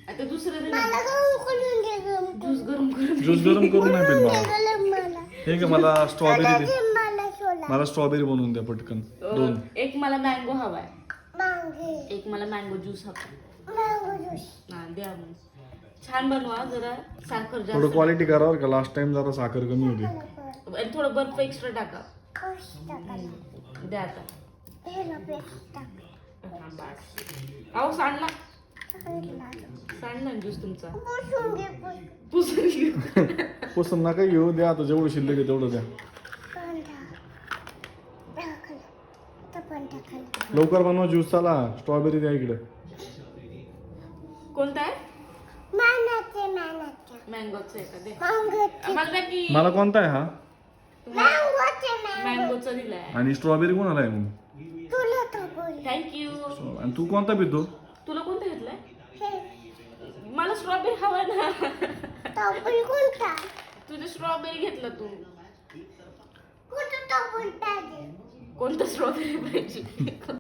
आता दुसरं दे ना. मला गरम करून दे, गरम ज्यूस गरम करून. ज्यूस गरम करून नाही पित मला. गरम मला. हे का मला स्ट्रॉबेरी दे. मला सोला. मला स्ट्रॉबेरी बनवून द्या पटकन 2. एक मला मँगो हवाय. मांगे. एक मला मँगो ज्यूस हवा. Mango juice. हा द्या मग. छान बनवा जरा साखर थोडं जास्त. क्वालिटी करावं का लास्ट टाइम जरा साखर कमी होती. आणि थोडं बर्फ एक्स्ट्रा टाका. कष्ट टाकायला. द्या आता. हे ना पेस्ट टाक. हा, बस. अहो सांडला. सांगितलं. सांडला ज्यूस तुमचा. पुसून घे, पुसून. पुसून घे. पोसन नका घेऊ द्या आता जेवढं शिल्लक आहे तेवढं द्या. पण टाकलं. आता पण टाकलं. लवकर बनवा ज्यूस चला. स्ट्रॉबेरी द्या इकडे. कोणता आहे? मानाचे. मँगोचं आहे का दे. मांगोचे. मला द्या की. मला कोणता आहे हा मँगो. मँगोचा दिलाय. आणि स्ट्रॉबेरी कोणाला आहे मग. तुला तर बोल. थँक्यू. आणि तू कोणता पितो. तुला कोणता घेतलाय? हे मला स्ट्रॉबेरी हवा ना. टॉपल कोणता? तुझे स्ट्रॉबेरी घेतला तू. कुठं टॉपल पाहिजे? कोणता स्ट्रॉबेरी पाहिजे?